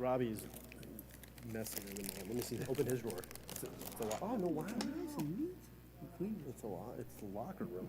Robbie's messing in the moment. Let me see. Open his drawer. It's a lot. Oh no! Wow. Nice and neat and clean. It's a lot. It's the locker room.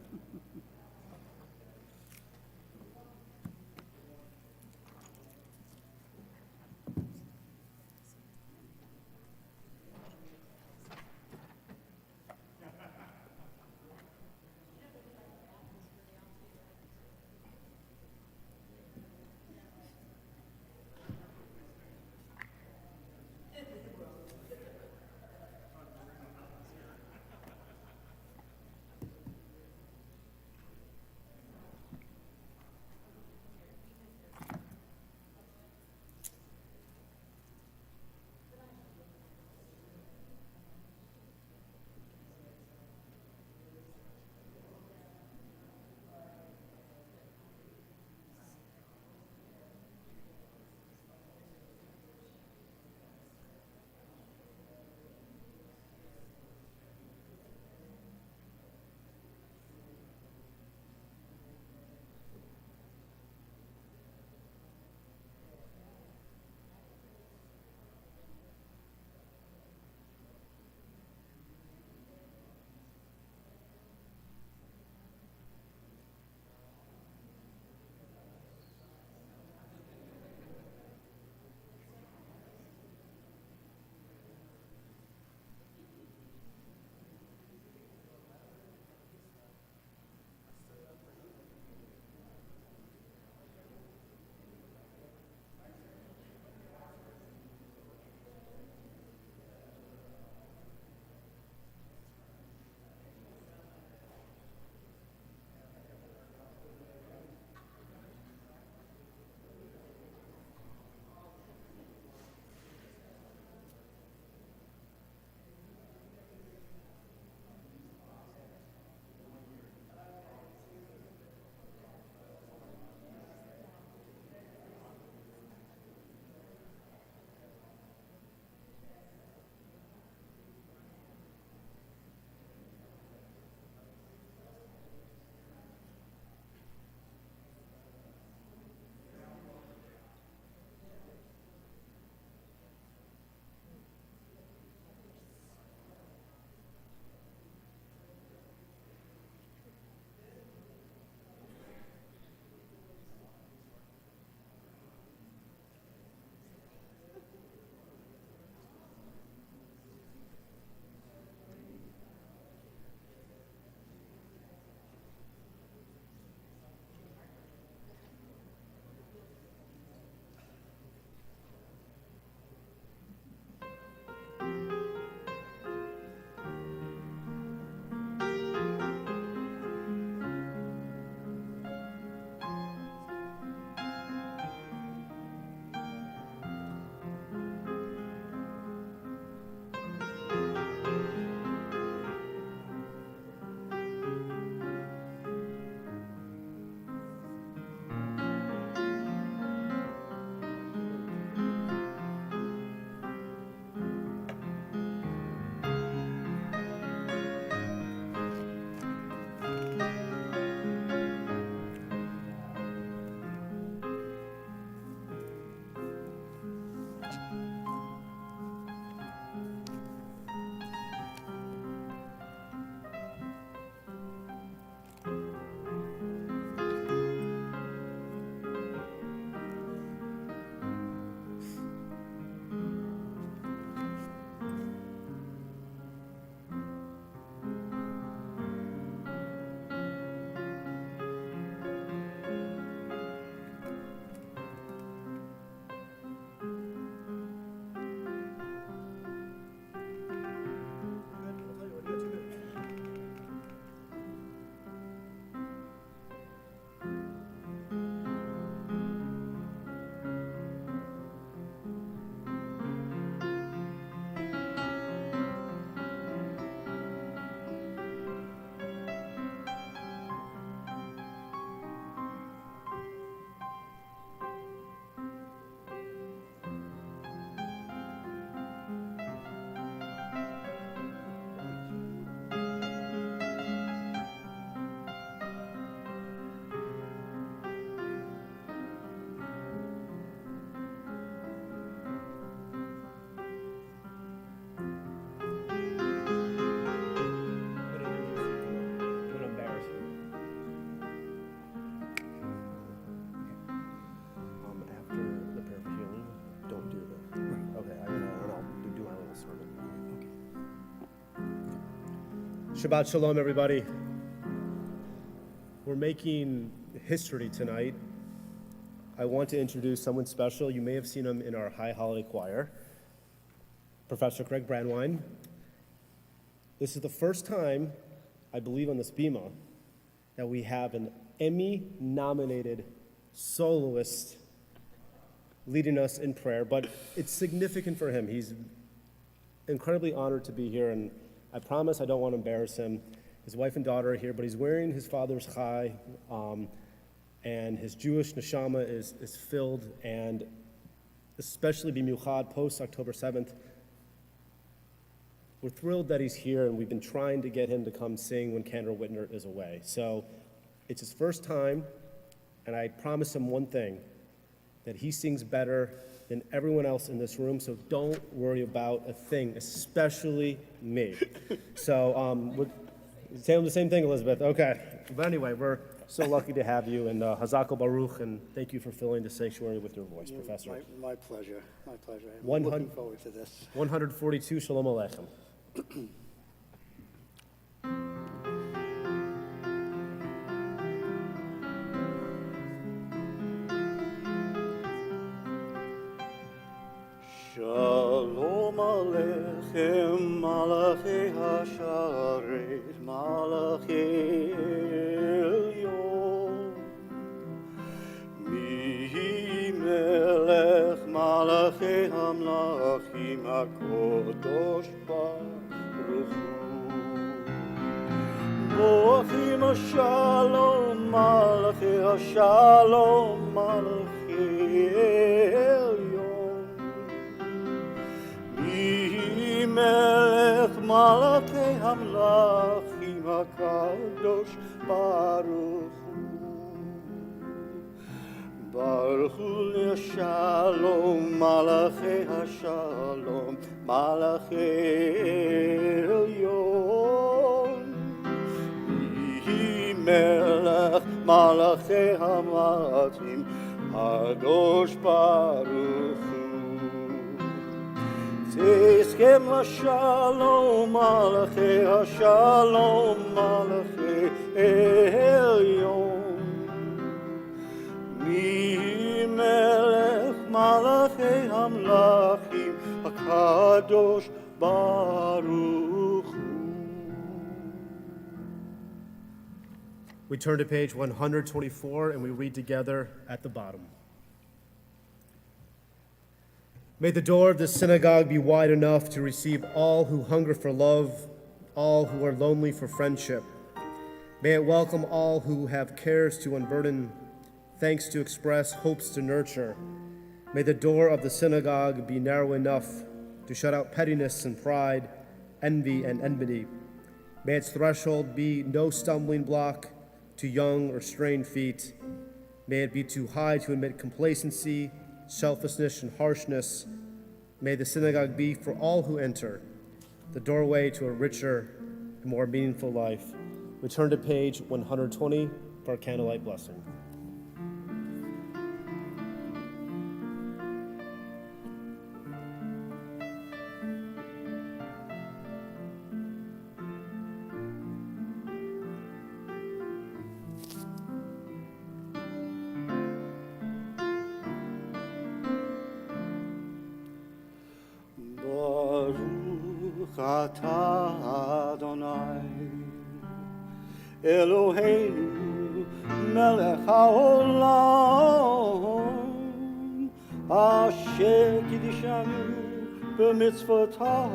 Shabbat Shalom, everybody. We're making history tonight. I want to introduce someone special. You may have seen him in our High Holiday Choir, Professor Craig Brandwine. This is the first time, I believe, on this Bima that we have an Emmy-nominated soloist leading us in prayer, but it's significant for him. He's incredibly honored to be here, and I promise I don't want to embarrass him. His wife and daughter are here, but he's wearing his father's chai, and his Jewish neshama is filled, and especially b'miuchad post-October 7th. We're thrilled that he's here, and we've been trying to get him to come sing when Kendra Whitner is away. So it's his first time, and I promise him one thing, that he sings better than everyone else in this room, so don't worry about a thing, especially me. So saying the same thing, Elizabeth. Okay. But anyway, we're so lucky to have you, and Hazako Baruch, and thank you for filling the sanctuary with your voice, Professor. My pleasure. My pleasure. I'm looking forward to this. 142, Shalom Aleichem. Shalom Aleichem, Malachi Hasharet, Malachi Elyon. Mi Melech, Malachi Hamlachim, HaKadosh Baruch Hu. Boachim HaShalom, Malachi HaShalom, Malachi Elyon. Melech Malachei Hamlachim HaKadosh Baruch Hu. Baruch Hu LeShalom Malachei HaShalom Malachei Elyon. Melech Malachei Hamlachim HaKadosh Baruch Hu. Teiskem HaShalom, Malachi HaShalom, Malachi Elyon. Mi Melech Malachi Hamlachim, HaKadosh Baruch Hu. We turn to page 124, and we read together at the bottom. May the door of the synagogue be wide enough to receive all who hunger for love, all who are lonely for friendship. May it welcome all who have cares to unburden, thanks to express, hopes to nurture. May the door of the synagogue be narrow enough to shut out pettiness and pride, envy and enmity. May its threshold be no stumbling block to young or strained feet. May it be too high to admit complacency, selfishness and harshness. May the synagogue be for all who enter, the doorway to a richer and more meaningful life. We turn to page 120 for our candlelight blessing. Atah Adonai Eloheinu melech haolam asher kiddushanu b'mitzvotav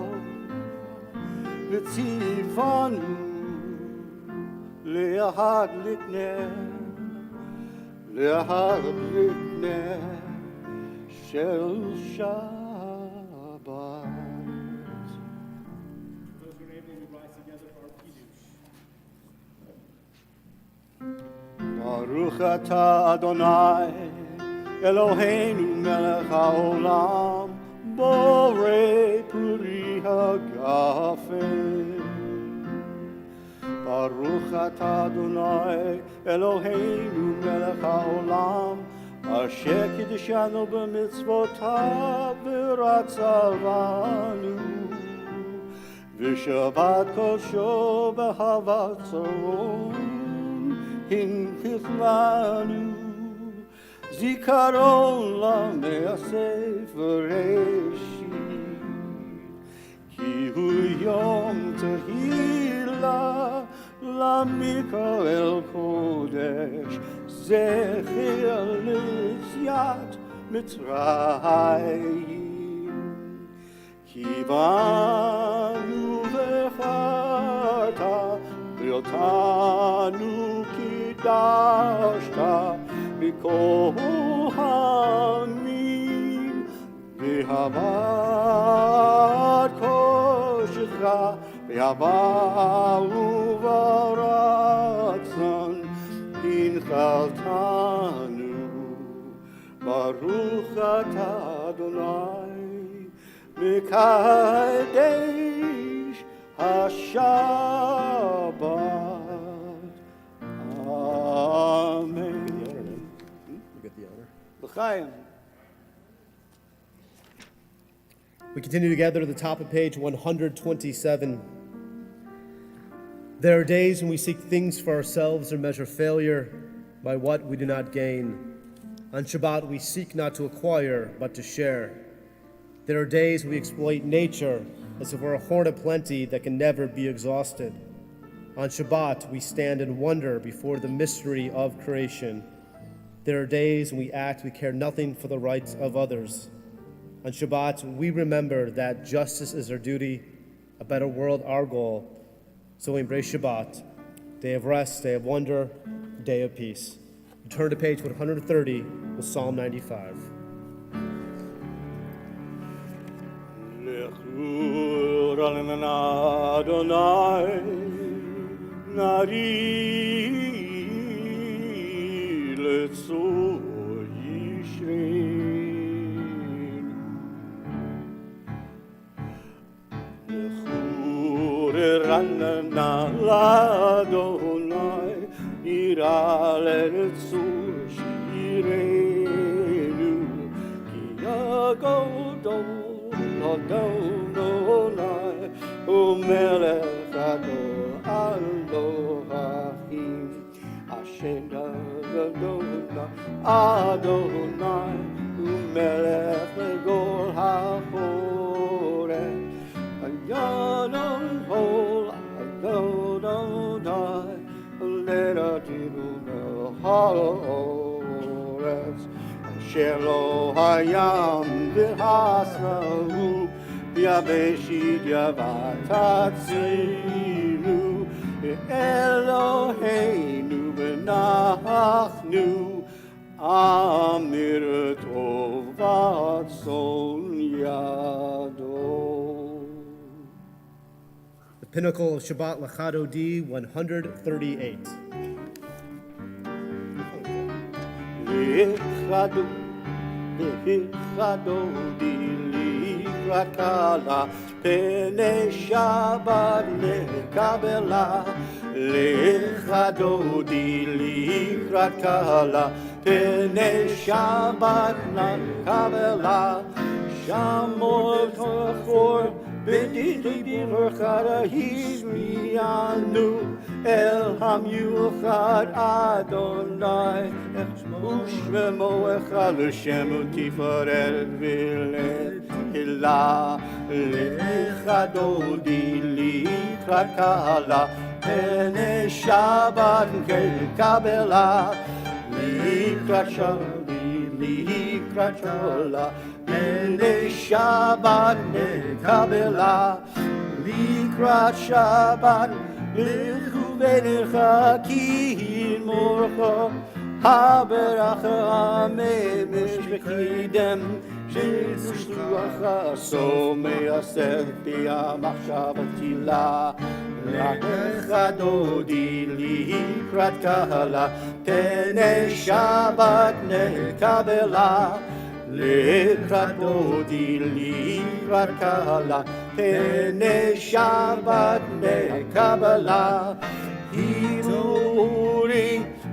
v'tzivanu le'ahad litneh shel Shabbat. Baruch atah Adonai Eloheinu melech haolam borei puri hagafen. Baruch atah Adonai Eloheinu melech haolam asher kiddushanu b'mitzvotav v'ratzavanu ושבת קודשו באהבת צרון, הנחיל לנו זיכרון למעשה בראשית, כי הוא יום תהילה למקרא אל קודש, זכר ליציאת מצרים. כי בנו בחרת, ואותנו קידשת בכהנים, באהבת קודשך, באהבה וברצון, הנחלתנו. ברוך אתה אדוני מקדש השבת. Amen. You get the honor. L'chaim. We continue together to the top of page 127. There are days when we seek things for ourselves or measure failure by what we do not gain. On Shabbat, we seek not to acquire, but to share. There are days we exploit nature as if we're a horn of plenty that can never be exhausted. On Shabbat, we stand in wonder before the mystery of creation. There are days when we act we care nothing for the rights of others. On Shabbat, we remember that justice is our duty, a better world our goal. So we embrace Shabbat, day of rest, day of wonder, day of peace. Turn to page 130 with Psalm 95. Lechur Adonai Nari Letzor Yisrael. Lechur Adonai Ira Letzor Yisrael. Ki Yagodol Adonai, Umelech Elohim, Hashem Adonai, Umelech Gol HaChoreh, Adonai Adonai, Leratiru Ha'oretz. Shelo hayam v'hasrahu v'yabeshit yavatatzilu Eloheinu v'nachnu amir tov v'atzon yado. The pinnacle of Shabbat Lachado D 138. Lechado di likrat kala, pene Shabbat lekabela. Lechado di likrat kala, pene Shabbat lekabela. Shamor chor b'didi v'chada hizmiyanu el hamyuchad Adonai. Ushmemo echad l'shem utifaret v'lehila. Lechado di likrat kala, pene Shabbat lekabela. Likrat shola, pene Shabbat lekabela. Likrat Shabbat lechuvenecha ki morcha haberacha amemesh v'chidem sheshluacha so me'aseh b'yamachshavatila. Lechado di likrat kahala, pene Shabbat lekabela. Lechado di likrat kahala, pene Shabbat lekabela.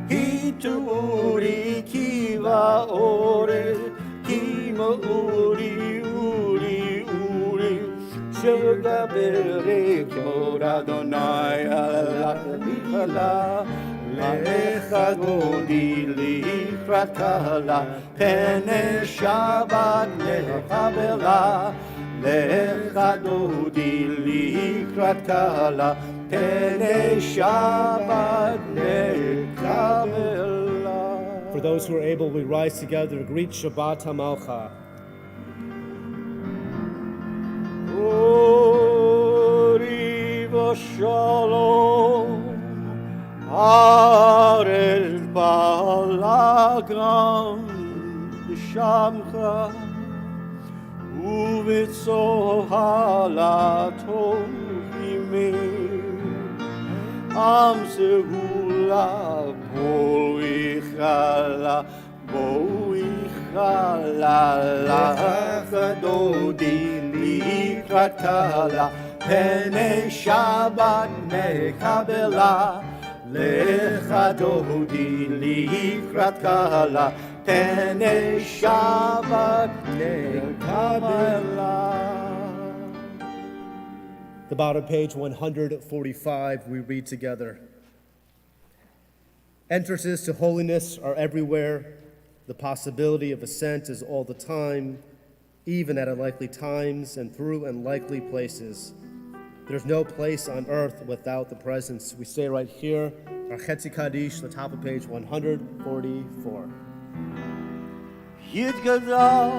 Hituri kiva ore, kima uri. שגברי כבוד אדוני הלך לכלה לך דודי לקראת קהלה פני שבת לקבלה לך דודי לקראת קהלה פני שבת לקבלה. For those who are able, we rise together to greet Shabbat HaMalcha. Ori v'shalom Haaretz ba'alagam b'shamcha U'v'tzohalato himir Am segula bo'ichala לך דודי לקראת קהלה פני שבת נקבלה לך דודי לקראת קהלה פני שבת נקבלה. The bottom page 145, we read together. Entrances to holiness are everywhere. The possibility of ascent is all the time, even at unlikely times and through unlikely places. There's no place on earth without the presence. We stay right here, our Chetzi Kaddish, the top of page 144. יתגדל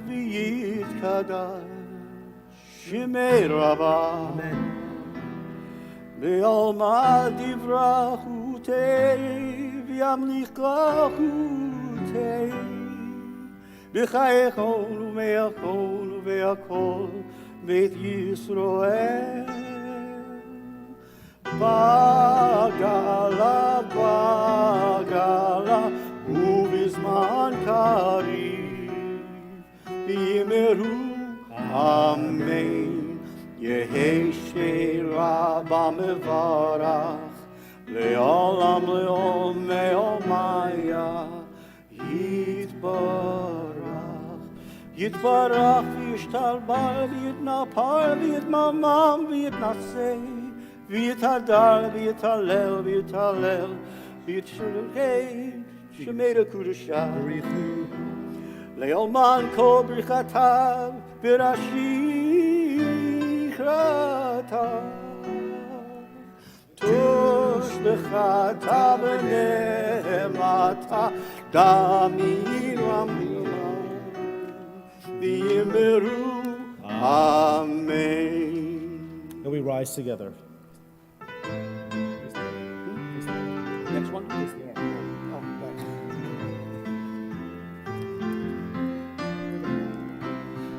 ויתקדש שמי רבה בעלמא דברכותי וימליכותי בחיי כל ומהכל ובהכל בית ישראל בגלה בגלה ובזמן קריב בימרו אמן יהי שרבה מברך לעולם לעולם מעולמיה יתברך יתברך וישתרבר ויתנפר ויתממם ויתנשא ויתהדר ויתהלל ויתהלל ויתשרקי שמי לקודשה לעולמן כל ברכתיו בראשי חרתיו תושבחתה ונאמתה דמי רמימה ויאמרו אמן. And we rise together. Next one.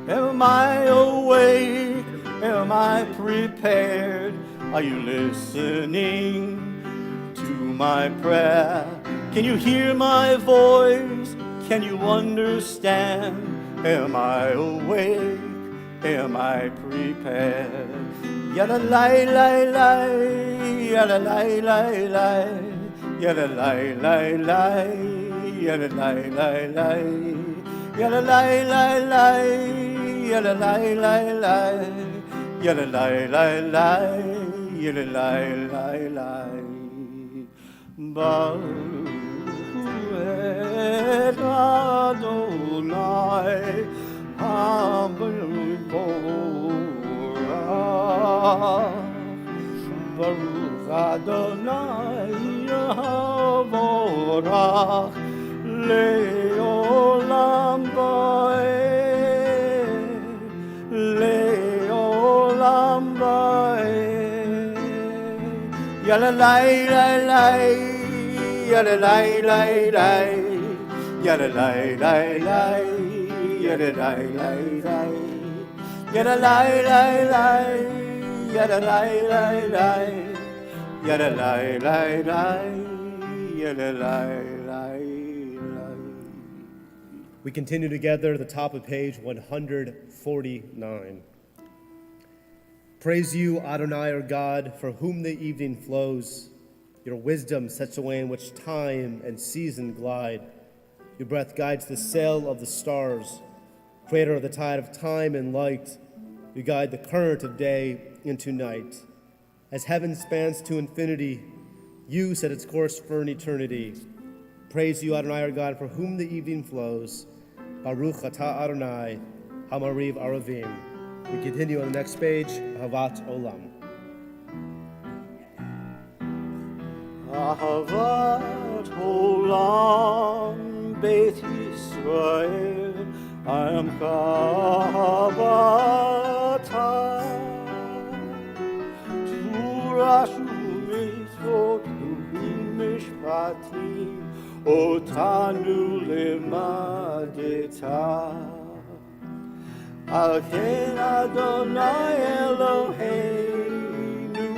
Am I awake? Am I prepared? Are you listening to my prayer? Can you hear my voice? Can you understand? Am I awake? Am I prepared? Yada lay lay lay, yada lay lay lay, yada lay lay lay, yada lay lay lay, yada lay lay lay, yada lay lay lay, yada lay lay lay, yada lay lay lay. Baruch et Adonai, Baruch Adonai Yavorach Leolam Vaed Leolam Vaed Yala lay lay lay Yala lay lay lay Yala lay lay lay Yala lay lay lay Yada lay lay lay, yada lay lay lay, yada lay lay lay, yada lay lay lay. We continue together at the top of page 149. Praise you, Adonai, our God, for whom the evening flows. Your wisdom sets away in which time and season glide. Your breath guides the sail of the stars, creator of the tide of time and light. You guide the current of day into night. As heaven spans to infinity, you set its course for an eternity. Praise you, Adonai, our God, for whom the evening flows. Baruch atah Adonai, Hamariv Aravim. We continue on the next page, Ahavat Olam. Ahavat Olam Beit Yisrael Am Kavata Torah u'mitzvot u'mishpatim Otanu lemadeta Al ken Adonai Eloheinu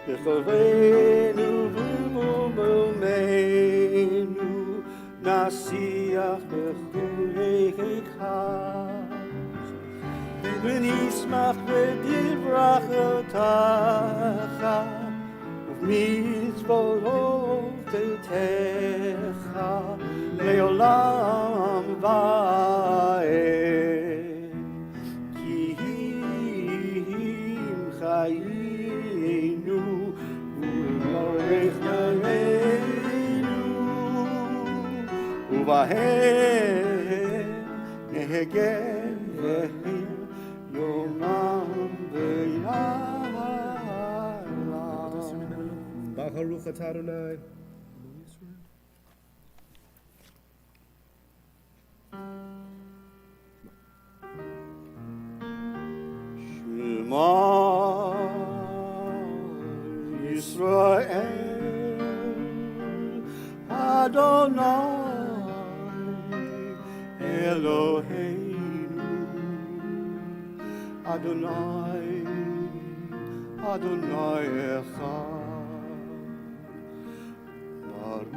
B'choreinu v'mumenu Nasiach b'churecha V'nismach b'divrachotacha Uv'mitzvotecha Le'olam va'ed Ki im chayinu U'norech nareinu Uvahem nehegem yomam v'yalam Baruch atah Adonai. Shema Yisrael Adonai Eloheinu Adonai Adonai Echad Baruch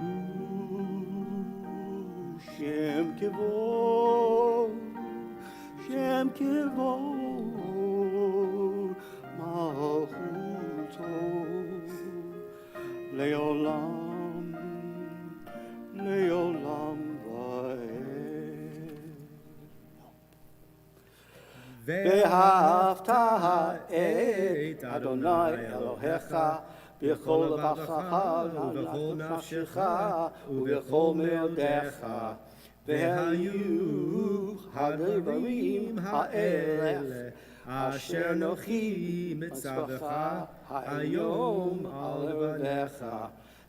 Shem Kivod Shem Kivod Malchuto Leolam Leolam Vaed Ve'ahavta et Adonai Elohecha B'chol levachacha U'b'chol nafshecha U'b'chol me'odecha Ve'hayu ha'devarim ha'elech Asher nochi mitzavecha hayom al levanecha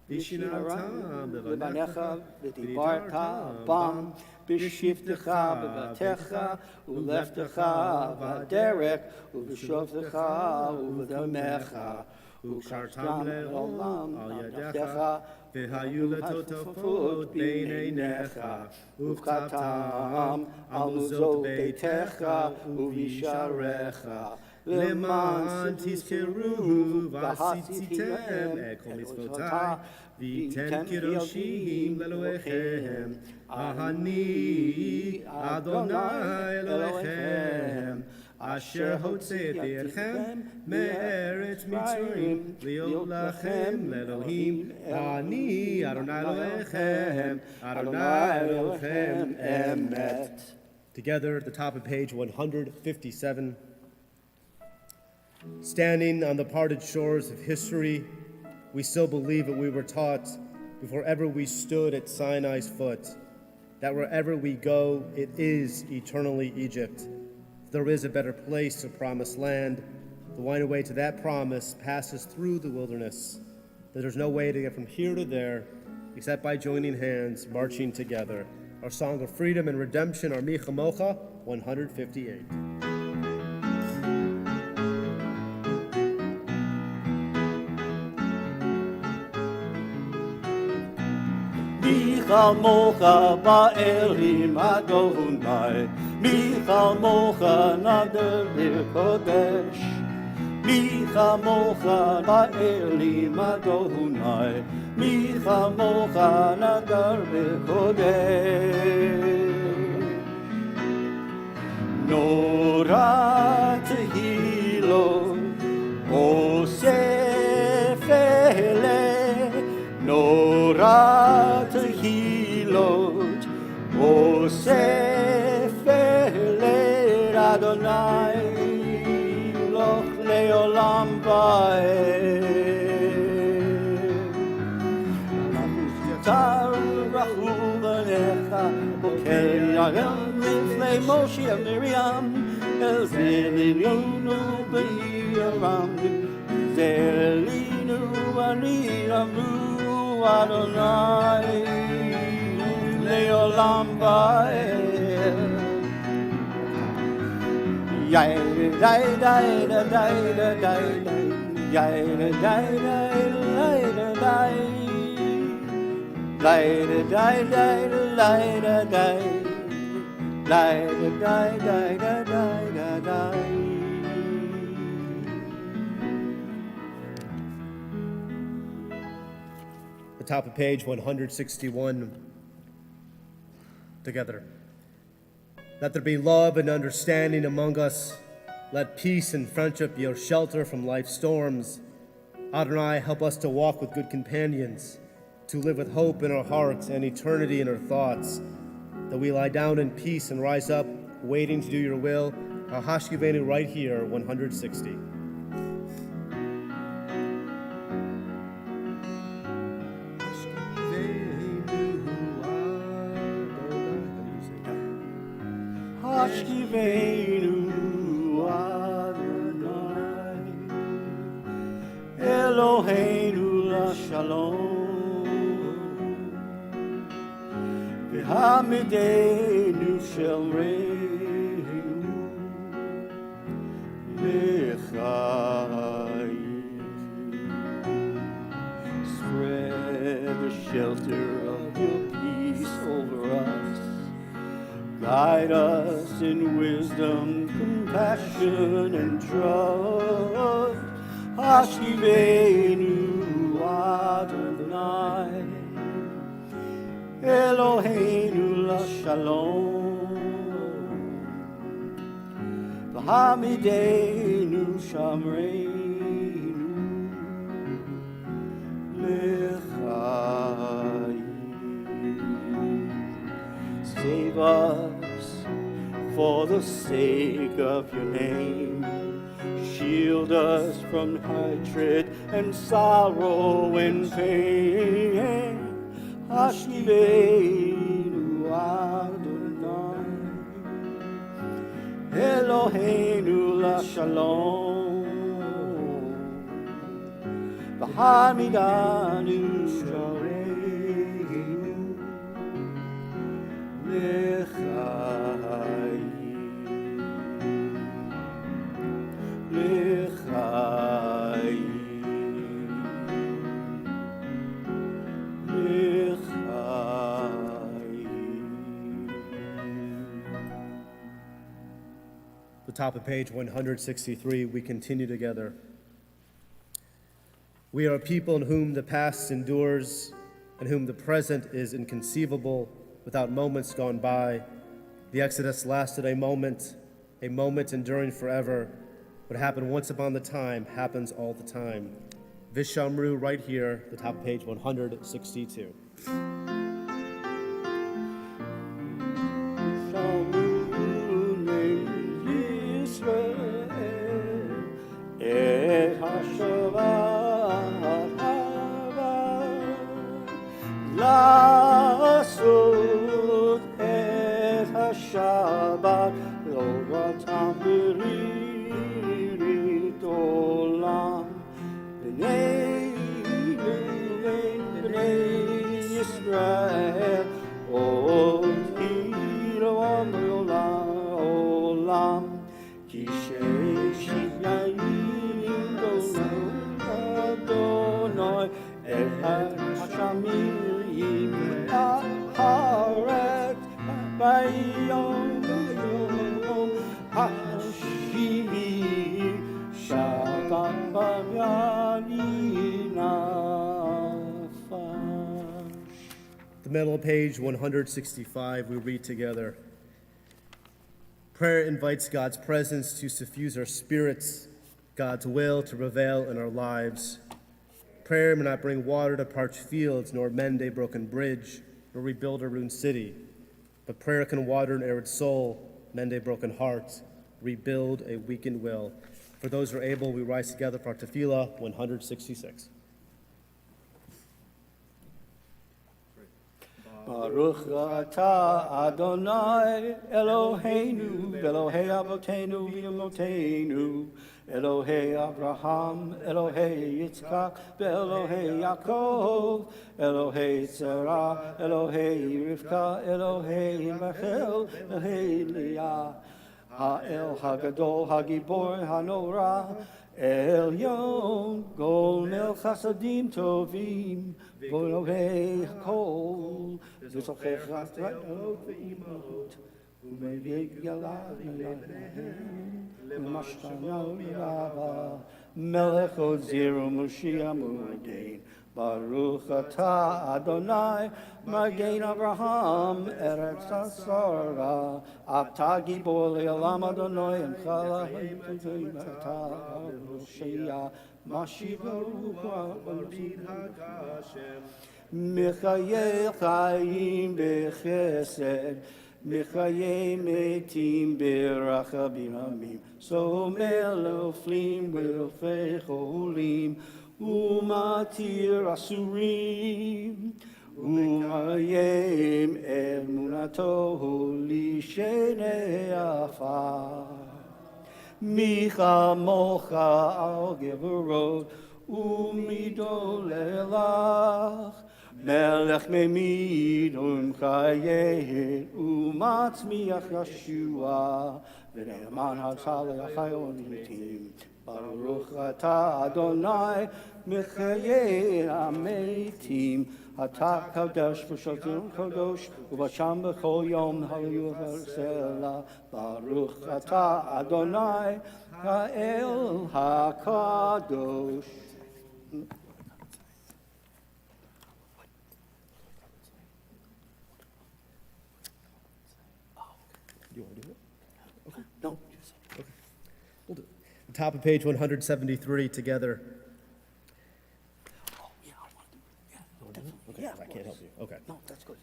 B'shinartam levanecha v'dibarta bam B'shivtecha b'vatecha u'leftecha v'derek u'b'shovtecha u'v'damecha U'kartam le'olam al yadecha V'hayu letotafot b'neinecha U'v'chatam al muzot beitecha U'visharecha Leman tizkeru v'hasitem ekol mitzvotai V'ten kiroshim le'Elohechem Ahani Adonai Elohechem Asher hotzeiti etchem me'eretz Mitzrayim liot lachem le'Elohim Ani Adonai Elohechem Adonai Elohechem Emet. Together at the top of page 157. Standing on the parted shores of history, we still believe what we were taught before ever we stood at Sinai's foot, that wherever we go, it is eternally Egypt. There is a better place, a promised land. The winding way to that promise passes through the wilderness. That there's no way to get from here to there except by joining hands, marching together. Our song of freedom and redemption, our Mi Chamocha, 158. Michal mocha ba'elim Adonai Michal mocha nader b'kodesh Michal mocha ba'elim Adonai Michal mocha nader b'kodesh Nora tehilo osef ele Nora tehilot osef ele Adonai Moshe and Miriam, El Zelinu B'Yaram, Zelinu Aniramu Adonai, Leolam Ba'el. Yai da da da da da da da, yai da da da da da da da da. The top of page 161, together. Let there be love and understanding among us. Let peace and friendship be our shelter from life's storms. Adonai, help us to walk with good companions, to live with hope in our hearts and eternity in our thoughts, that we lie down in peace and rise up, waiting to do your will. Hashkivenu right here, 160. Hashkivenu Adonai, Eloheinu LaShalom. Hamidenu shel reinu lechayim. Spread the shelter of your peace over us. Guide us in wisdom, compassion, and trust. Hashkivenu Adonai, Eloheinu LaShalom, V'hamidenu Shamreinu L'chaim. Save us for the sake of your name. Shield us from hatred and sorrow and pain. Hashkivenu Adonai, Eloheinu LaShalom, V'hamidanu Shareinu L'chaim, L'chaim. The top of page 163, we continue together. We are a people in whom the past endures, in whom the present is inconceivable without moments gone by. The Exodus lasted a moment enduring forever. What happened once upon the time happens all the time. Vishamru right here, the top of page 162. Lasud et Shabbat Loratam B'Ririt Olam B'nei Yisrael Od Hiram Olam Ki Sheyayim Adonai Et Hashamim Haaret Bayom Hashivi Shabbat B'Yalinafash. The middle of page 165, we read together. Prayer invites God's presence to suffuse our spirits, God's will to prevail in our lives. Prayer may not bring water to parched fields, nor mend a broken bridge, nor rebuild a ruined city. But prayer can water an arid soul, mend a broken heart, rebuild a weakened will. For those who are able, we rise together for our tefillah 166. Baruch atah Adonai Eloheinu Elohei Avotenu v'Imotenu Elohei Abraham Elohei Yitzchak Elohei Yaakov Elohei Sarah Elohei Rivka Elohei Rachel Elohei Leah Ha'el Hagadol Hagibor Hanora Elyon Gomel Chasadim Tovim Elohei Hakol Yitzchak Elot ve'imot U'mevig Yalav Mashtanah Yava Melech Oziru Moshiach Mu'adein Baruch atah Adonai Magen Abraham Eretz Hasara Atah Gibor Le'olam Adonai Emchala Ha'yim Atah Moshiach Mashiach Baruch Mechayel Chaim Bechesed Mechayel Metim Berachabim Amim Somel Oflim Wilfei Cholim Umatir Asurim Umayim Emunato Lishenei Afar Micha Mocha Al Gevorot Umidol Elach Melech Memid Chayeh Umatzmiach Yeshua V'ne'eman Hatzal Chayon Yitim Baruch atah Adonai Mechayeh Hametim Atah Kadosh V'shotim Kadosh Uvasham B'chol Yom Hallelu V'Selah Baruch atah Adonai Ha'el HaKadosh. You want to do it? Okay. No. Okay. We'll do it. Top of page 173 together. Oh, yeah, I want to do it. Yeah, You wanna do it? definitely. Okay, Yeah, I can't help you. Okay. No, that's good.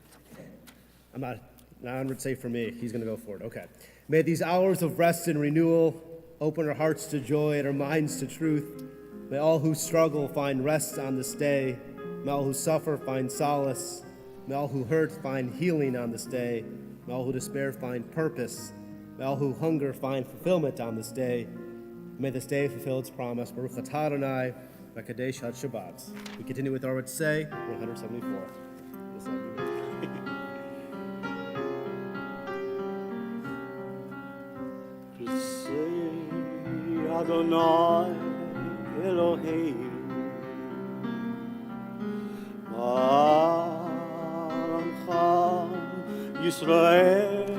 I'm not, I would say for me, he's going to go for it. Okay. May these hours of rest and renewal open our hearts to joy and our minds to truth. May all who struggle find rest on this day. May all who suffer find solace. May all who hurt find healing on this day. May all who despair find purpose. May all who hunger find fulfillment on this day. May this day fulfill its promise. Baruch atah Adonai, V'kadesh Ad Shabbat. We continue with our say 174. Adonai Eloheinu Baruch Yisrael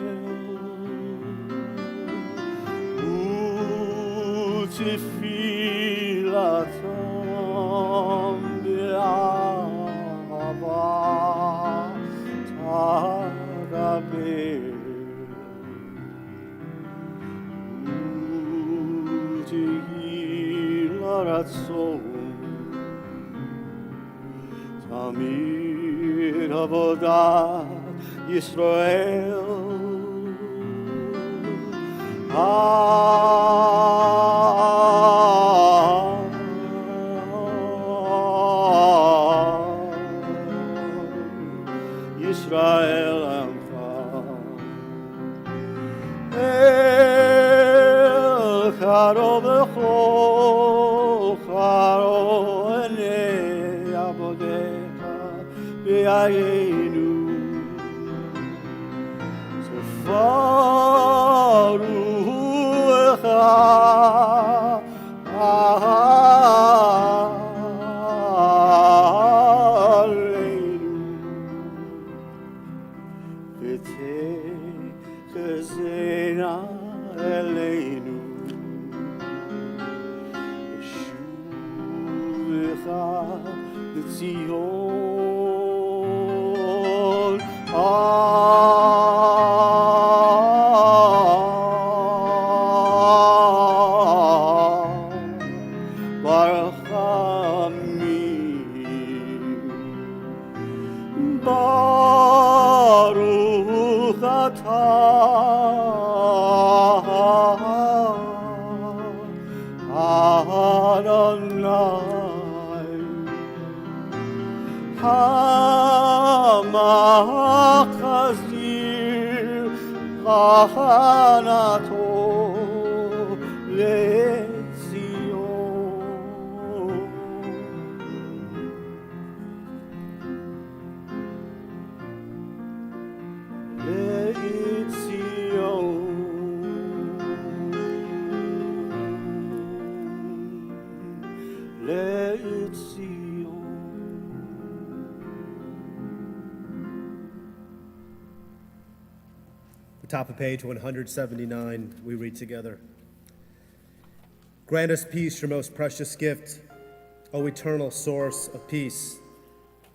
U'tefilatam be'ahava tadaber Ratzon Tamid Avodat Yisrael Yisrael El Charo B'chol Charo Enei Avodecha B'yayenu Sefaru Echa Aleinu V'techezena Eleinu Shuvecha L'Tzion Baruch Hamim Baruch atah הנעתו לציון. The top of page 179, we read together. Grant us peace, your most precious gift, O eternal source of peace,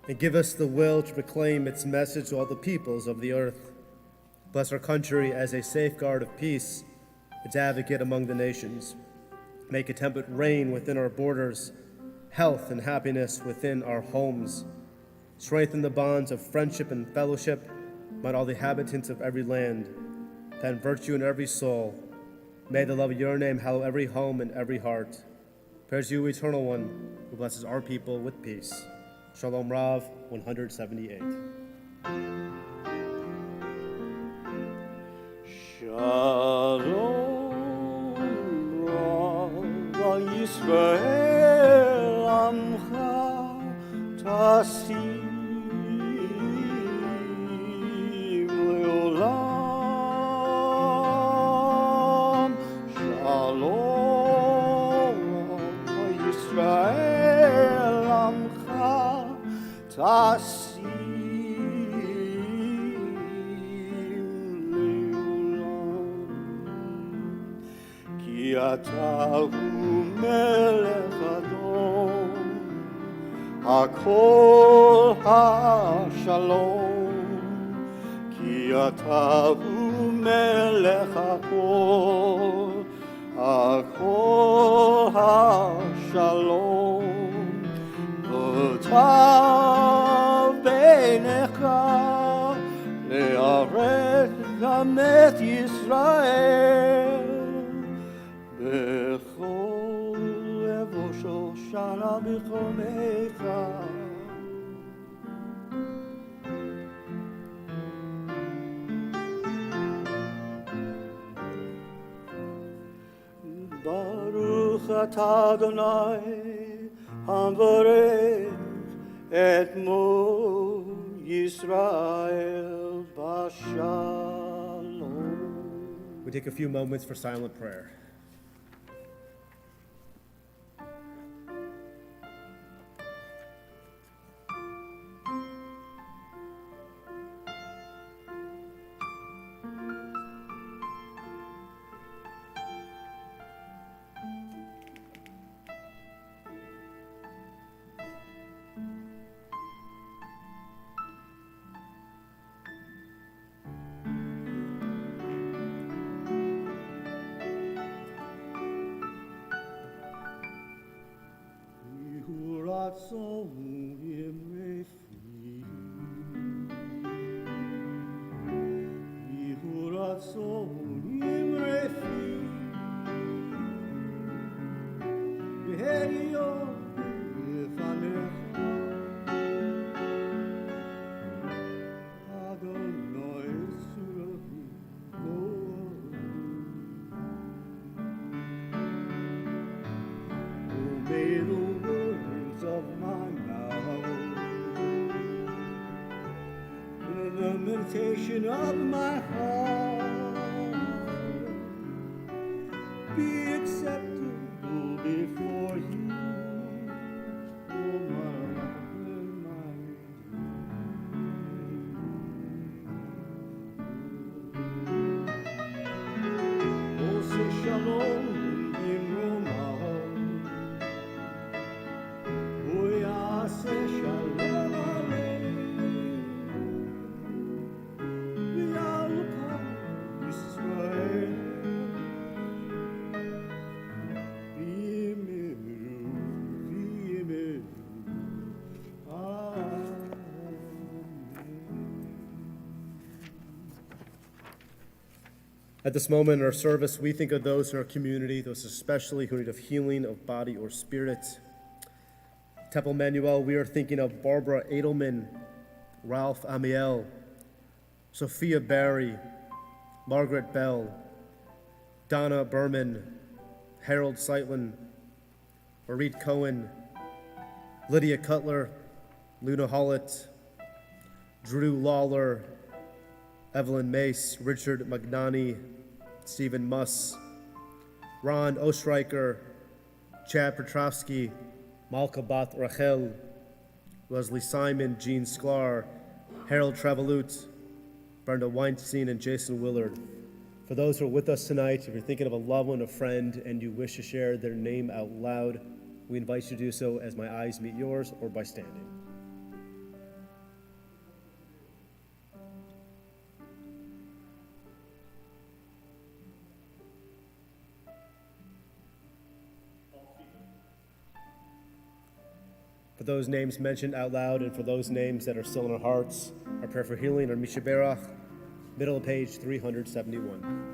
and give us the will to proclaim its message to all the peoples of the earth. Bless our country as a safeguard of peace, its advocate among the nations. Make a temperate reign within our borders, health and happiness within our homes. Strengthen the bonds of friendship and fellowship among all the inhabitants of every land. Plant virtue in every soul. May the love of your name hallow every home and every heart. Praise you, Eternal One, who blesses our people with peace. Shalom Rav 178. Shalom Rav al Yisrael Amcha Tasim Leolam. Shalom Rav al Yisrael Amcha Tasim אתה הוא מלך אדום, הכל השלום. כי אתה הוא מלך הכל, הכל השלום. וטב בעיניך לארץ גם את ישראל. בכל לבושו שנה בחומך. ברוך אתה אדוני המברך את עמו ישראל בשלום. We take a few moments for silent prayer. May the words of my mouth and the meditation of my heart be acceptable before you, O my rock and my redeemer. Oh, say shalom in Roma. At this moment in our service, we think of those in our community, those especially who need of healing of body or spirit. Temple Emanu-El, we are thinking of Barbara Edelman, Ralph Amiel, Sophia Barry, Margaret Bell, Donna Berman, Harold Seitlin, Marit Cohen, Lydia Cutler, Luna Hollett, Drew Lawler, Evelyn Mace, Richard Magnani, Stephen Muss, Ron Ostreicher, Chad Petrovsky, Malka Bat Rachel, Leslie Simon, Jean Sklar, Harold Trevelut, Brenda Weinstein, and Jason Willard. For those who are with us tonight, if you're thinking of a loved one, a friend, and you wish to share their name out loud, we invite you to do so as my eyes meet yours or by standing. For those names mentioned out loud and for those names that are still in our hearts, our prayer for healing are Mishaberach, middle of page 371.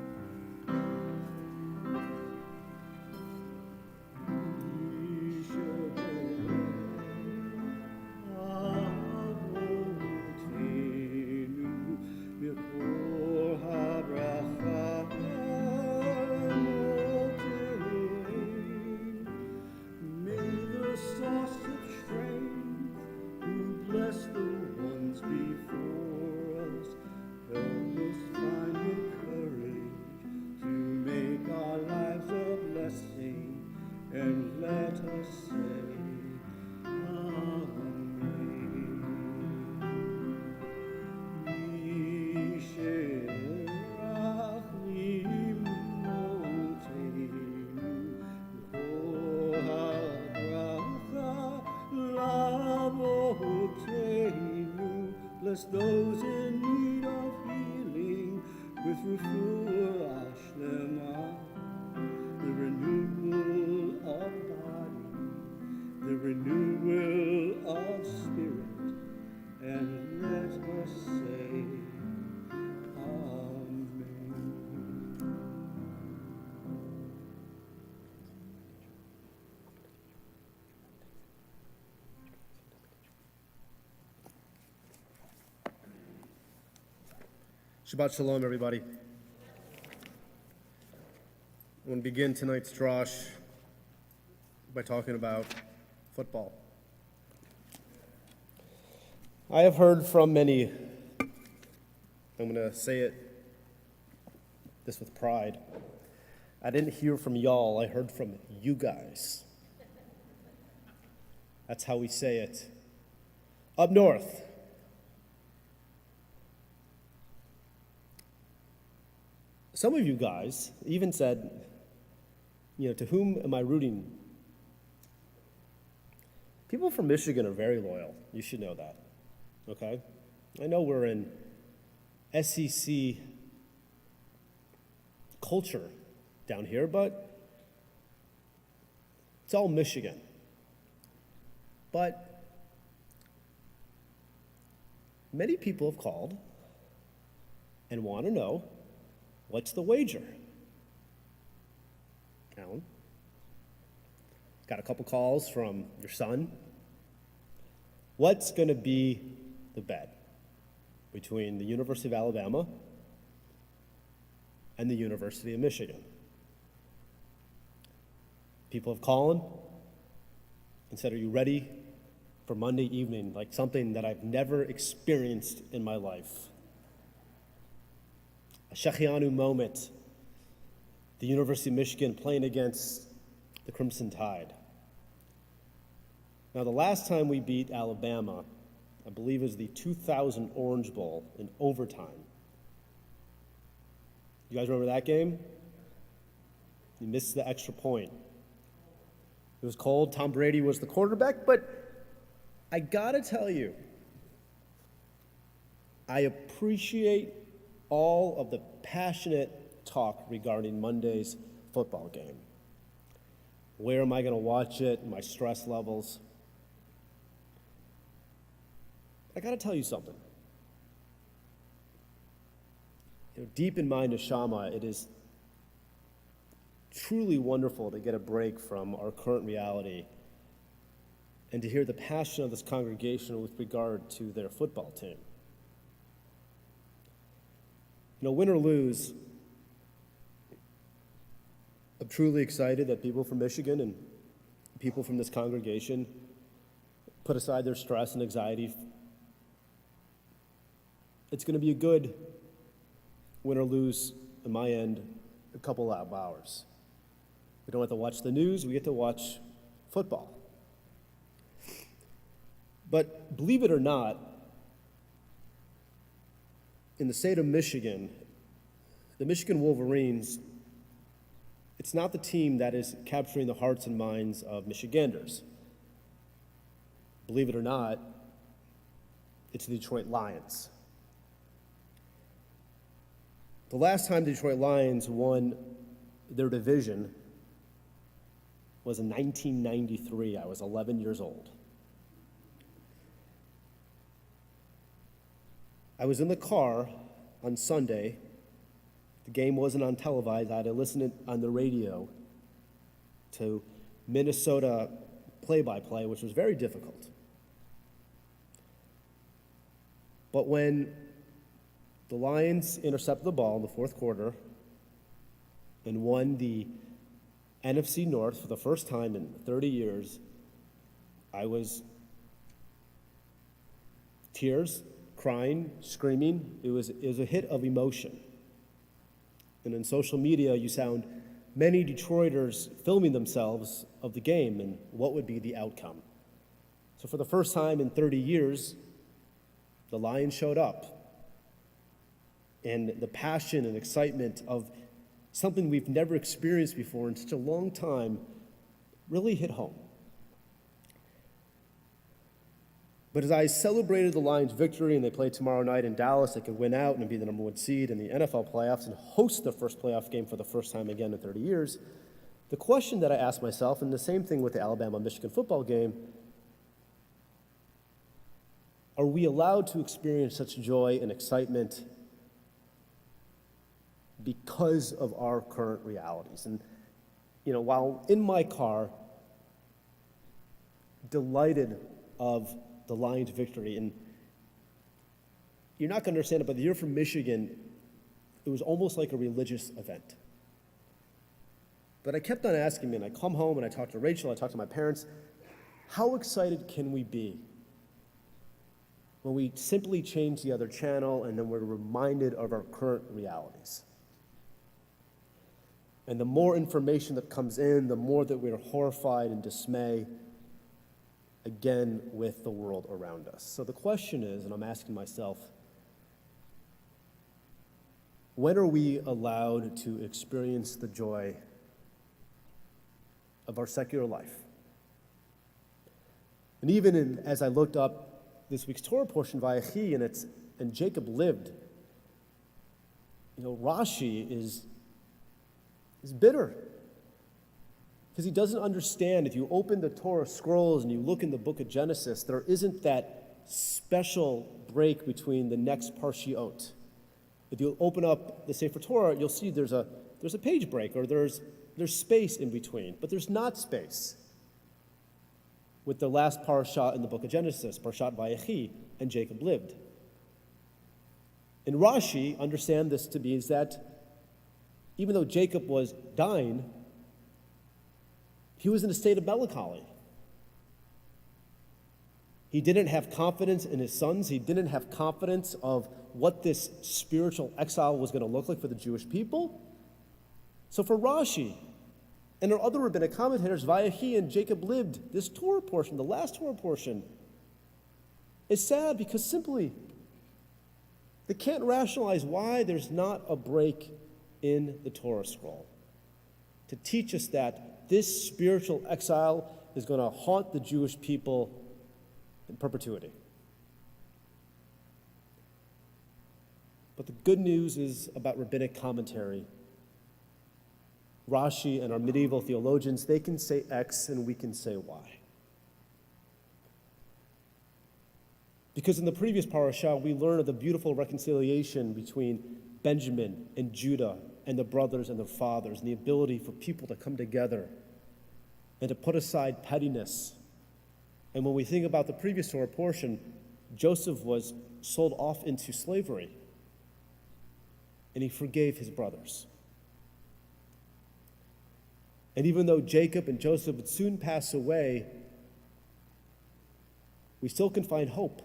Bless those in need of healing with refuah shlema, the renewal of body, the renewal of spirit, and let us say, Amen. Shabbat Shalom, everybody. I want to begin tonight's drash by talking about football. I have heard from many, I'm going to say this with pride. I didn't hear from y'all, I heard from you guys. That's how we say it. Up north, some of you guys even said, to whom am I rooting? People from Michigan are very loyal. You should know that, okay? I know we're in SEC culture down here, but it's all Michigan. But many people have called and want to know, what's the wager? Alan? Got a couple calls from your son. What's going to be the bet between the University of Alabama and the University of Michigan? People have called and said, are you ready for Monday evening? Like something that I've never experienced in my life. A Shechianu moment, the University of Michigan playing against the Crimson Tide. Now, the last time we beat Alabama, I believe it was the 2000 Orange Bowl in overtime. You guys remember that game? You missed the extra point. It was cold. Tom Brady was the quarterback, but I gotta tell you, I appreciate all of the passionate talk regarding Monday's football game. Where am I going to watch it? My stress levels. I got to tell you something. Deep in my neshama, it is truly wonderful to get a break from our current reality and to hear the passion of this congregation with regard to their football team. Win or lose, I'm truly excited that people from Michigan and people from this congregation put aside their stress and anxiety. It's going to be a good win or lose, on my end, a couple of hours. We don't have to watch the news, we get to watch football. But believe it or not, in the state of Michigan, the Michigan Wolverines, it's not the team that is capturing the hearts and minds of Michiganders. Believe it or not, it's the Detroit Lions. The last time the Detroit Lions won their division was in 1993. I was 11 years old. I was in the car on Sunday. The game wasn't on televised. I had to listen on the radio to Minnesota play-by-play, which was very difficult. But when the Lions intercepted the ball in the fourth quarter and won the NFC North for the first time in 30 years, I was tears, crying, screaming. It was a hit of emotion. And in social media, you found many Detroiters filming themselves of the game and what would be the outcome. So for the first time in 30 years, the Lions showed up. And the passion and excitement of something we've never experienced before in such a long time really hit home. But as I celebrated the Lions' victory, and they play tomorrow night in Dallas, they could win out and be the number one seed in the NFL playoffs and host their first playoff game for the first time again in 30 years, the question that I asked myself, and the same thing with the Alabama-Michigan football game, are we allowed to experience such joy and excitement because of our current realities? And, while in my car, delighted of the Lions' victory, and you're not going to understand it, but the year from Michigan, it was almost like a religious event. But I kept on asking me, and I come home and I talk to Rachel, I talk to my parents, how excited can we be when we simply change the other channel and then we're reminded of our current realities? And the more information that comes in, the more that we're horrified and dismayed, again, with the world around us. So the question is, and I'm asking myself, when are we allowed to experience the joy of our secular life? And even as I looked up this week's Torah portion, Vayechi, and Jacob lived, Rashi is bitter. Because he doesn't understand, if you open the Torah scrolls and you look in the book of Genesis, there isn't that special break between the next parshiot. If you open up the Sefer Torah, you'll see there's a page break, or there's space in between, but there's not space with the last parasha in the book of Genesis, Parshat Vayechi, and Jacob lived. And Rashi understand this to be is that even though Jacob was dying, he was in a state of melancholy. He didn't have confidence in his sons. He didn't have confidence of what this spiritual exile was going to look like for the Jewish people. So for Rashi and our other rabbinic commentators, Vayechi and Jacob lived, this Torah portion, the last Torah portion, is sad because simply they can't rationalize why there's not a break in the Torah scroll to teach us that this spiritual exile is going to haunt the Jewish people in perpetuity. But the good news is about rabbinic commentary. Rashi and our medieval theologians, they can say X and we can say Y. Because in the previous parasha, we learn of the beautiful reconciliation between Benjamin and Judah and the brothers and their fathers, and the ability for people to come together and to put aside pettiness. And when we think about the previous Torah portion, Joseph was sold off into slavery, and he forgave his brothers. And even though Jacob and Joseph would soon pass away, we still can find hope.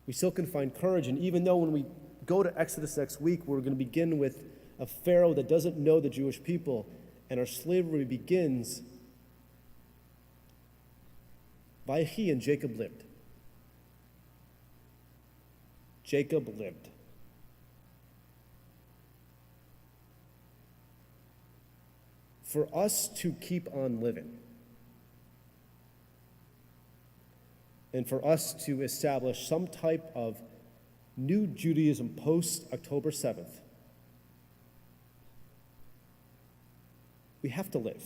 We still can find courage. And even though when we go to Exodus next week, we're going to begin with a Pharaoh that doesn't know the Jewish people, and our slavery begins, Vayechi, and Jacob lived. Jacob lived. For us to keep on living, and for us to establish some type of new Judaism post-October 7th, we have to live.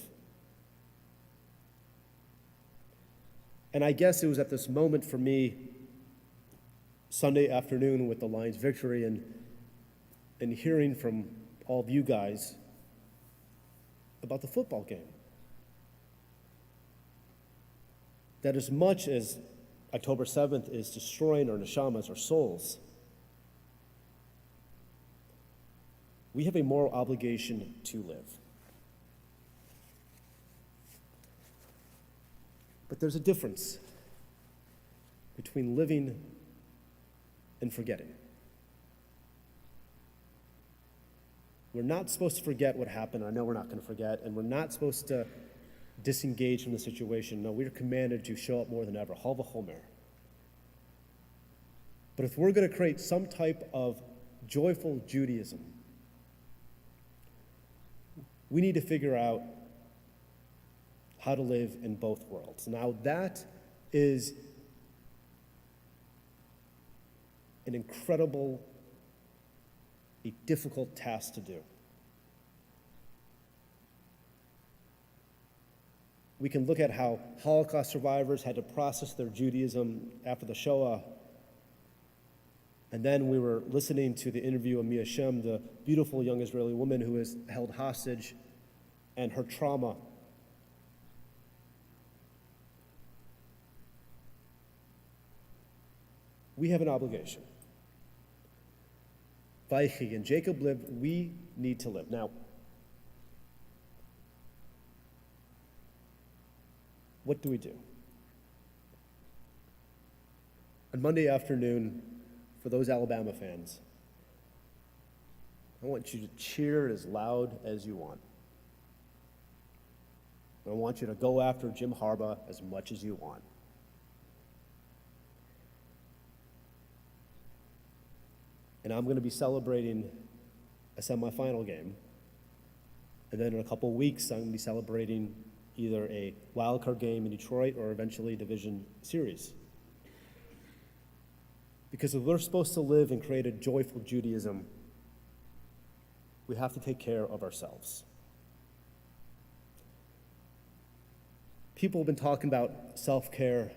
And I guess it was at this moment for me, Sunday afternoon with the Lions' victory, and hearing from all of you guys about the football game, that as much as October 7th is destroying our neshamas, our souls, we have a moral obligation to live. But there's a difference between living and forgetting. We're not supposed to forget what happened. I know we're not going to forget, and we're not supposed to disengage from the situation. No, we're commanded to show up more than ever. Hava Homer. But if we're going to create some type of joyful Judaism, we need to figure out how to live in both worlds. Now, that is an incredible, a difficult task to do. We can look at how Holocaust survivors had to process their Judaism after the Shoah. And then we were listening to the interview of Mia Shem, the beautiful young Israeli woman who is held hostage, and her trauma. We have an obligation. Vayechi, and Jacob lived, we need to live. Now, what do we do? On Monday afternoon, for those Alabama fans, I want you to cheer as loud as you want. I want you to go after Jim Harbaugh as much as you want. And I'm going to be celebrating a semifinal game. And then in a couple weeks, I'm going to be celebrating either a wild card game in Detroit or eventually a division series. Because if we're supposed to live and create a joyful Judaism, we have to take care of ourselves. People have been talking about self-care,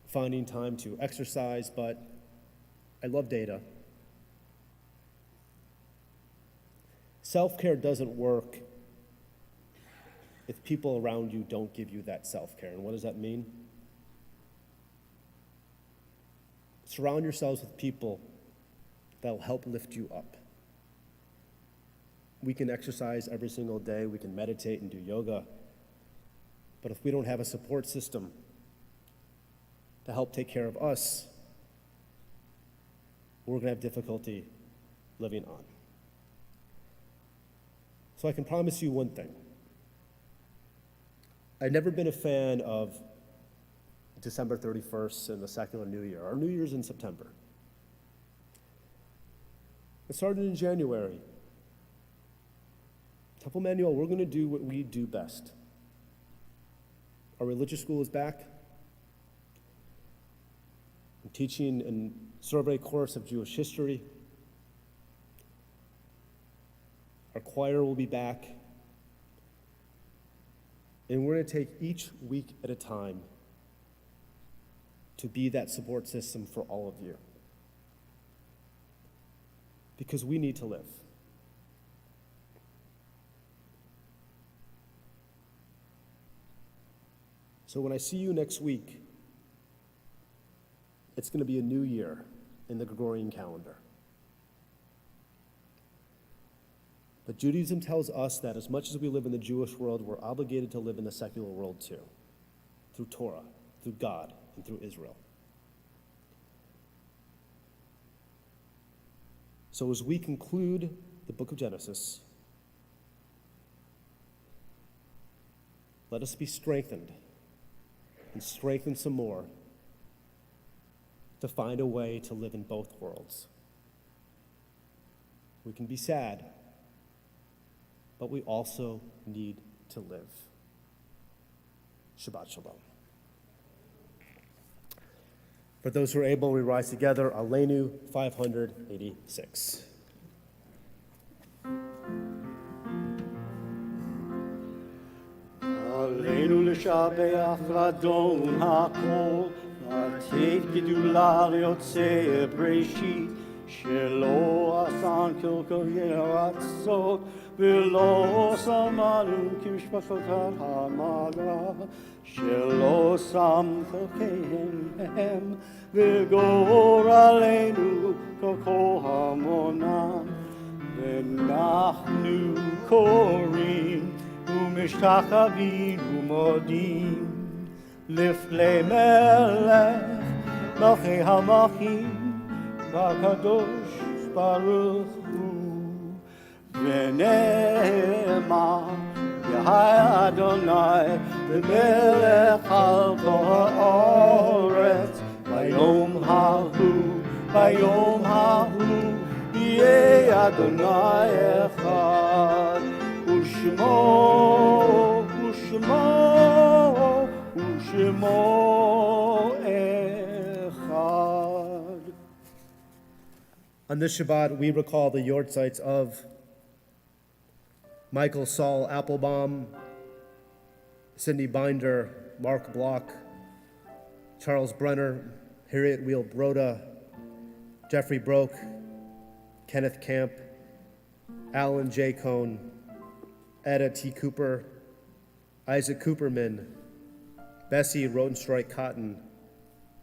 finding time to exercise, but I love data. Self-care doesn't work if people around you don't give you that self-care. And what does that mean? Surround yourselves with people that will help lift you up. We can exercise every single day, we can meditate and do yoga, but if we don't have a support system to help take care of us, we're going to have difficulty living on. So I can promise you one thing. I've never been a fan of December 31st and the secular New Year. Our New Year's in September. It started in January. Temple Emanu-El, we're going to do what we do best. Our religious school is back. I'm teaching a survey course of Jewish history. Our choir will be back. And we're going to take each week at a time to be that support system for all of you. Because we need to live. So when I see you next week, it's going to be a new year in the Gregorian calendar. But Judaism tells us that as much as we live in the Jewish world, we're obligated to live in the secular world too, through Torah, through God, and through Israel. So as we conclude the book of Genesis, let us be strengthened and strengthened some more to find a way to live in both worlds. We can be sad, but we also need to live. Shabbat Shalom. For those who are able, we rise together. Aleinu 586. Aleinu l'shabeach l'adon hakol, לתת גדולה ליוצא בראשית, שלא עשן כל ירצות, ולא שמנו כמשפחותיו המגע, שלא שם חלקיהם הם, וגורלנו ככל המונם, ואנחנו קוראים ומשתחווים ומודים לפני מלך מלכי המלכים והקדוש ברוך הוא, ונאמר יהי אדוני למלך על כל הארץ, ביום ההוא יהיה אדוני אחד, ושמו echad. On this Shabbat, we recall the yortzites of Michael Saul Applebaum, Cindy Binder, Mark Block, Charles Brenner, Harriet Wheel Broda, Jeffrey Broke, Kenneth Camp, Alan J. Cohn, Etta T. Cooper, Isaac Cooperman, Bessie Rotenstreich Cotton,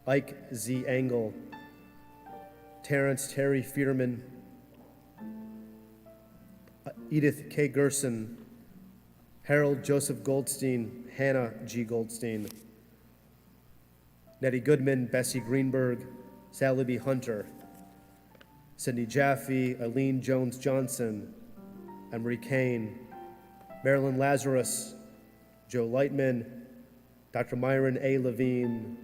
Ike Z. Engel, Terrence Terry Fierman, Edith K. Gerson, Harold Joseph Goldstein, Hannah G. Goldstein, Nettie Goodman, Bessie Greenberg, Sally B. Hunter, Cindy Jaffe, Eileen Jones Johnson, Emery Kane, Marilyn Lazarus, Joe Lightman, Dr. Myron A. Levine,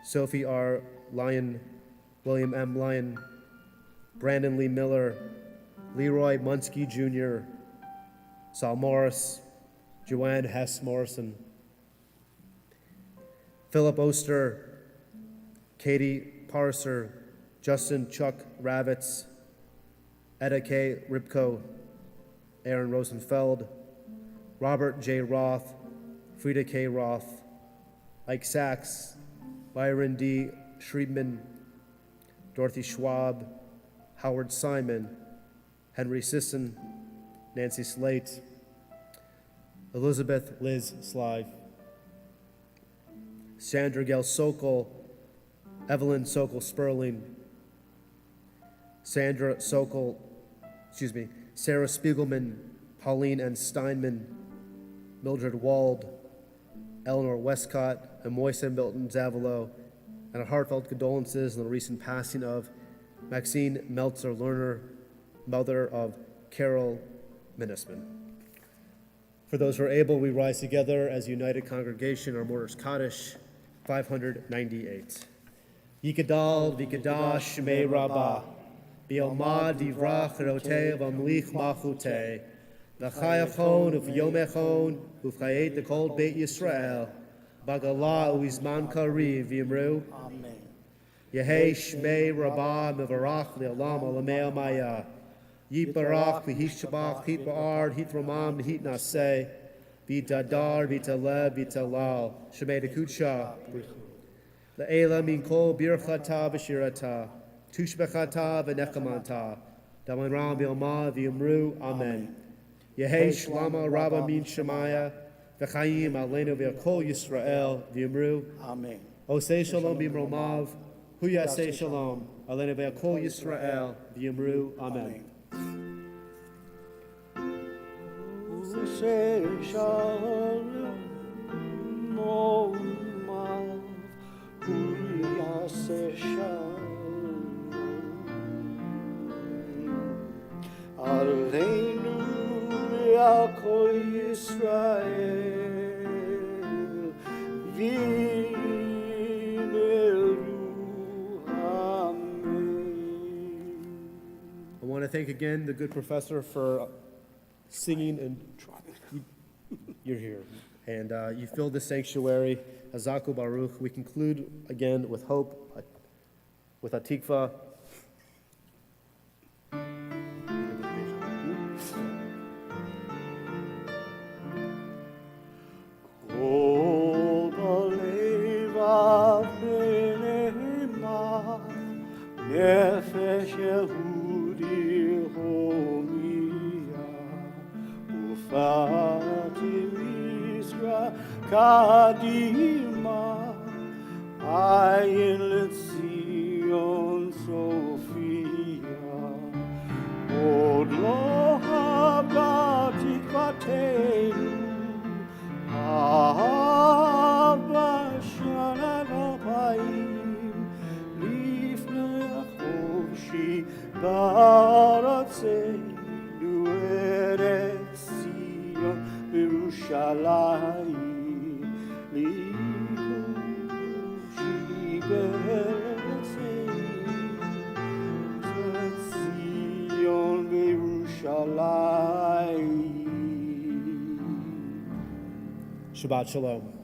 Sophie R. Lyon, William M. Lyon, Brandon Lee Miller, Leroy Munsky Jr., Saul Morris, Joanne Hess Morrison, Philip Oster, Katie Parser, Justin Chuck Ravitz, Etta K. Ribko, Aaron Rosenfeld, Robert J. Roth, Frida K. Roth, Ike Sachs, Byron D. Schriebman, Dorothy Schwab, Howard Simon, Henry Sisson, Nancy Slate, Elizabeth Liz Sly, Sandra Gail Sokol, Evelyn Sokol Sperling, Sarah Spiegelman, Pauline N. Steinman, Mildred Wald, Eleanor Westcott, and Moisa Milton Zavalo, and heartfelt condolences on the recent passing of Maxine Meltzer Lerner, mother of Carol Minnisman. For those who are able, we rise together as a united congregation, our Mortars Kaddish, 598. Yikadal v'kadash shmei rabbah, bi'omad divrach roteh v'amlich machuteh, v'chayachon uv'yomechon uv'chayet l'kol Beit Yisrael, b'galah u'izman kariv v'yimru. Amen. Yehei shmei rabbah mevarach le'olam alamei amaya. Yiparach v'hishabach hitba'ar hitramam hitnaseh v'tadar v'talev v'talal shmei dekutsha. Le'ela min kol birchata v'shirata tushbechata v'nechamanta daman ram v'yomah v'yimru. Amen. Yehei shlama rabba min shemaya v'chayim aleinu v'yakol Yisrael v'yimru. Amen. Osei shalom b'mromav hu yasei shalom aleinu v'yakol Yisrael v'yimru. Amen. say shalom, Mo'umav, Yaseh shalom. Aleinu al kol Yisrael, v'neru amen. I want to thank again the good professor for singing and you're here. And you filled the sanctuary. Hazaku Baruch. We conclude again with hope, with Atikva. Kol balevav b'nehema, nefesh Yehudi homiyah, ufati Yisra kadima, ayin letzion Sophia, od lo haba tikvatenu, Abba Shana Raphaim, Lifna Yaakov Shibaratzenu Eretz Zion Yerushalayim, Lifna Shibaratzenu Eretz Zion Yerushalayim. Shabbat Shalom.